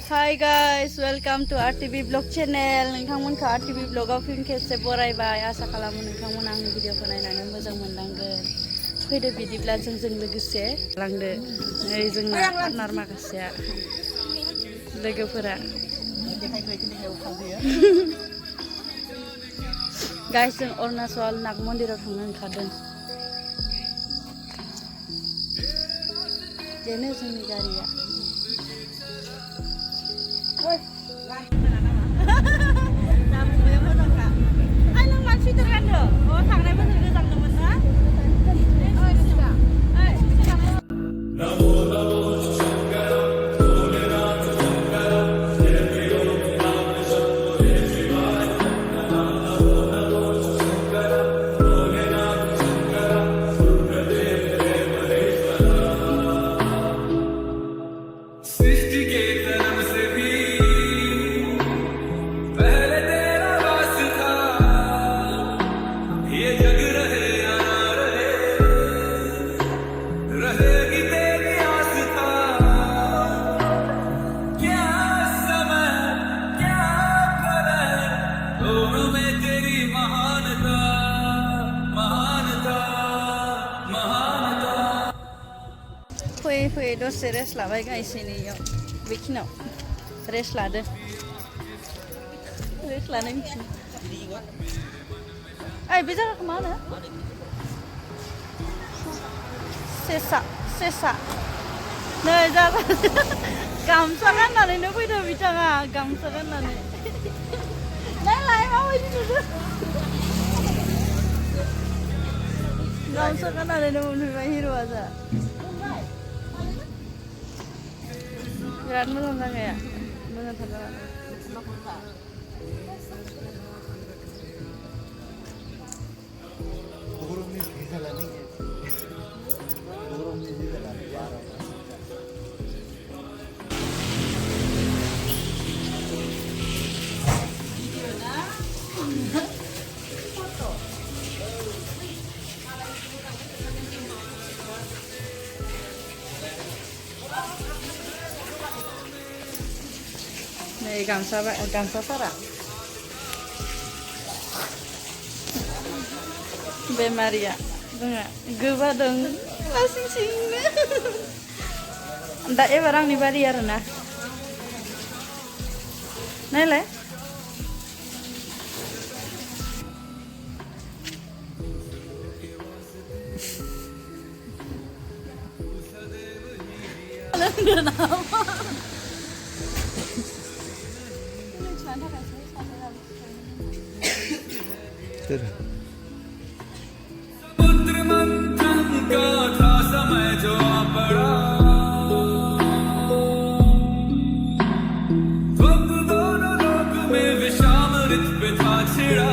Hi guys, welcome to RTV Vlog channel. नोंथांमोनखौ RTV Vlogआव फिन खेबसे बरायबाय। आसा खालामो नोंथांमोना आंनि भिडिअखौ नायनानै मोजां मोनलांगोन। फैदो बिदिब्ला जोंजों लोगोसे लांदो। नै जोंना पार्टनार माखासेया लोगोफोरा। गाइस जों अरुणाचल नाग मन्दिराव थांनो ओंखारदों। बेनो जोंनि गारिया। फैयै दसे रेस्ट लाबाय गायसेनियाव बेखिनियाव रेस्ट लादो रेस्ट लानाय मिथियो ओइ बे जायगाखौ मा होनो सेसा नै जागा गामसा गाननानैनो फैदों बिथाङा गामसा गाननानै नायलाय माबायदि नुदों गामसा गाननानैनो मोनफैबाय हिर'आ जा बिराद मोजां जागाया मोजांथार जागा Này gamsa para Bemaria goba dong langsing ndak barang ni bari arena nailai समुद्र मंथन का था समय जो आ पड़ा वक्त दोनों लोक में विषामृत पे था छिड़ा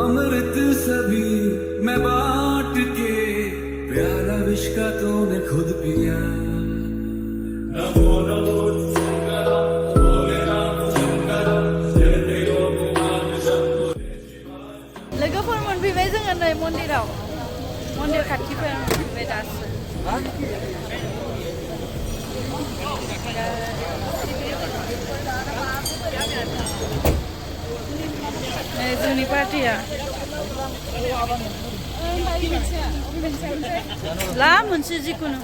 अमृत सभी मैं बांट के प्याला विष का तूने खुद पिया नमो नमो लोगोफोर मोनफैबाय जोङो नै मन्दिराव मन्दिर खाथिफोर मोनफैबाय दासो नै जोंनि पार्टिया ला मोनसे जिखुनु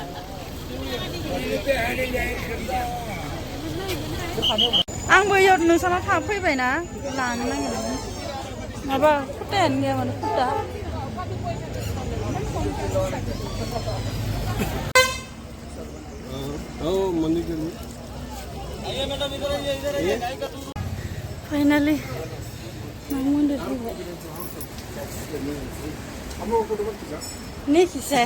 आंबो इयाव नोंसानाव थांफैबायना लानो नागिरदोंमोन माबा कुर्तायानो गैया माने कुर्ता फाइनली नाग मन्दिर फैबाय नहीं खिसा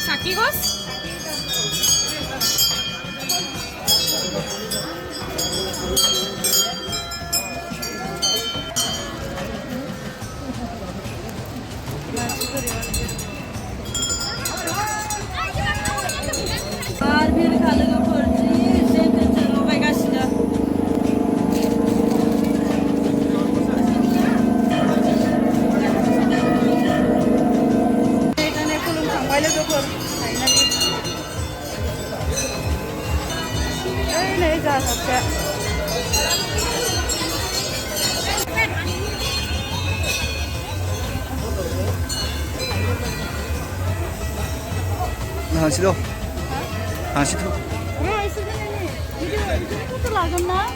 Sakigos? bir kalıgı fırcı, zeytin çırpıgaşıda. Zeytine kulum sambayla dokor. Öyle zaten. hàng xích đâu? Hàng xích đâu? Rồi, xin lỗi. Video itu lagam na.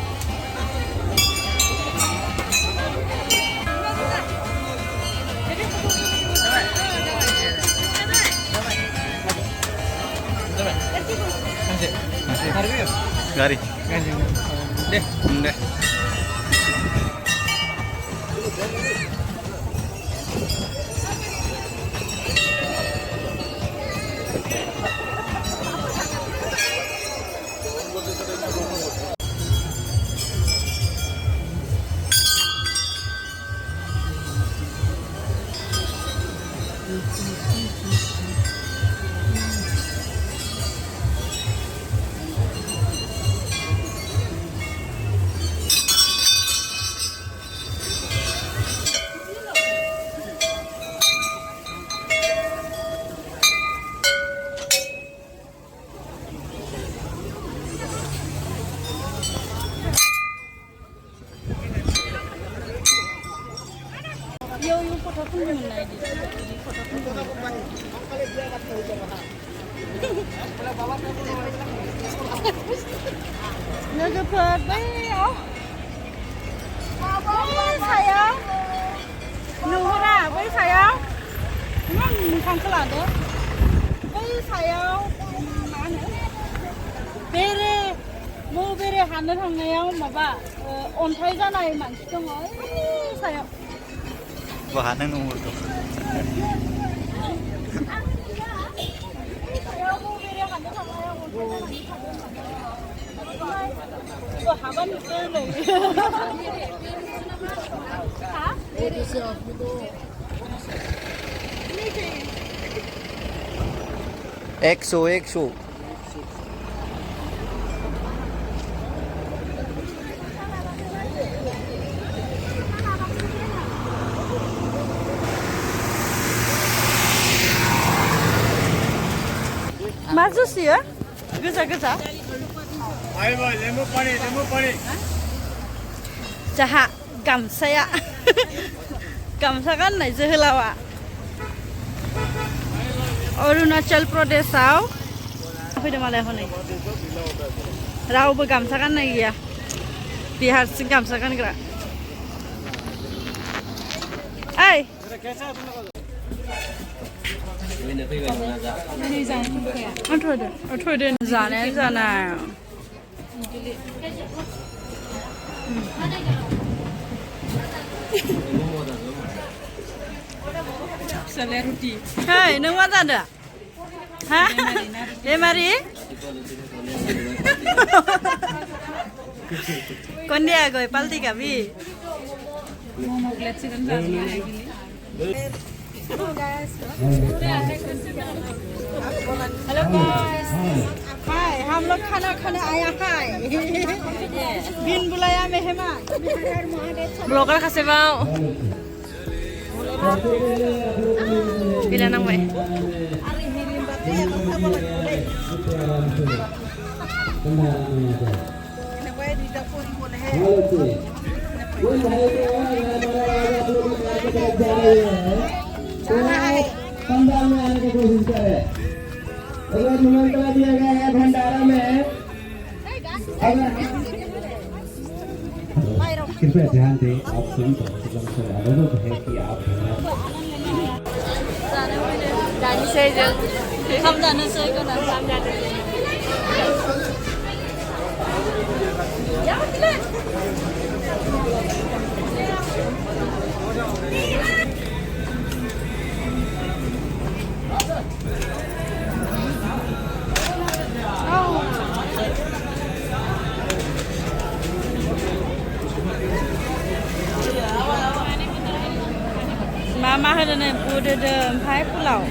Gari. Deh. Deh. Yung foto pun mana ini? Foto pun mana? Nggak pergi, oh. Sayang, nuhura, sayang. Bukan kelada. sayang, mana? Bere, mau bere haner hangayaw maba, ontai janai mansi dong, sayang. Bahannya nomor tuh. EXO. Maju sih ya? Geza. Ayo, lembu pani. Jaha, gamsaya. Gamsa kan naik jehelawa. Arunachal Pradeshau. Apa itu malah hone? Rau begamsa kan naik ya. Bihar sing gamsa kan kira. Ay. Athode जाना Seleruti. Hai, nang mana ada? Hah? Lemari? Kondia goi palti kabi. Mau ngeliat sih kan Hello guys. Hai, हम लोग खाना आया है. बिन बुलाया मेहमान. Blogger kasih bau. Bila nang mai. कोई भाई तो यहाँ हमारा आवाज आप लोगों के कार की तरफ जा रही है तो पंडाल में आने की कोशिश करें। अगर निमंत्रण दिया गया है भंडारा में, अगर कृपया ध्यान दें, आप सभी पहुंचने से अनुरोध है कि आप दानिसै जों ओंखाम जानोसै गोनां ओंखाम जानोसै मा होदों नै बुद होदों ओमफ्राय पुलाव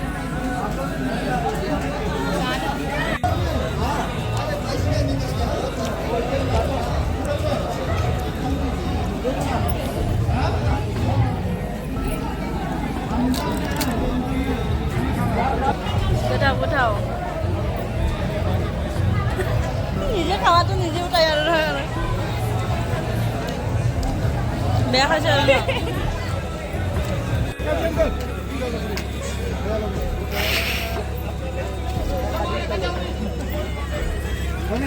गोथाव নিজে খাওয়াটো নিজে উঠাই আৰু বেয়া খাইছে আৰু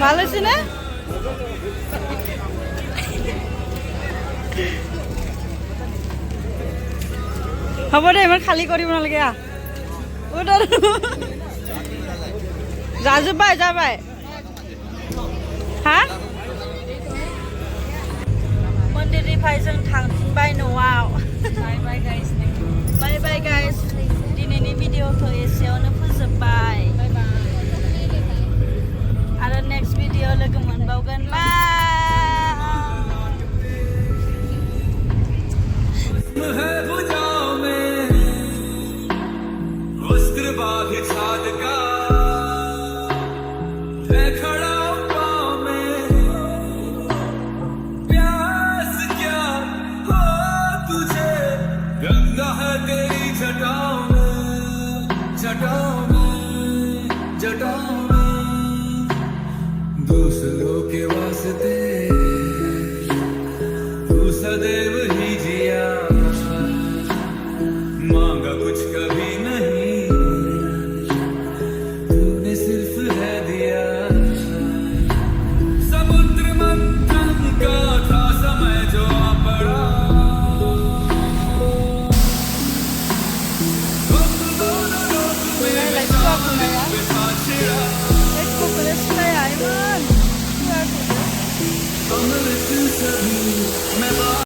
ভাল হৈছে নে হ'ব দে ইমান খালী কৰিব নালাগে जाजोब्बाय जाबाय हा मन्दिरनिफ्राय जों थांफिनबाय न'आव बाय बाय गाइस दिनैनि भिडिअखौ एसेयावनो फोजोबबाय आरो नेक्स्ट भिडिअ लोगो मोनबावगोन है बुझाओ में वस्त्र बांधे छाद का है खड़ा पाँव में प्यास क्या हो तुझे गंगा है तेरी जटाओं में जटाओं में जटाओं में दूसरों के वास्ते तू सदैव ही जिया मांगा कुछ कभी नहीं तूने सिर्फ है दिया समुद्र मंथन का था समय जो आ पड़ा हम दोनों लोग में साथ में था छिड़ा अमृत सभी मैं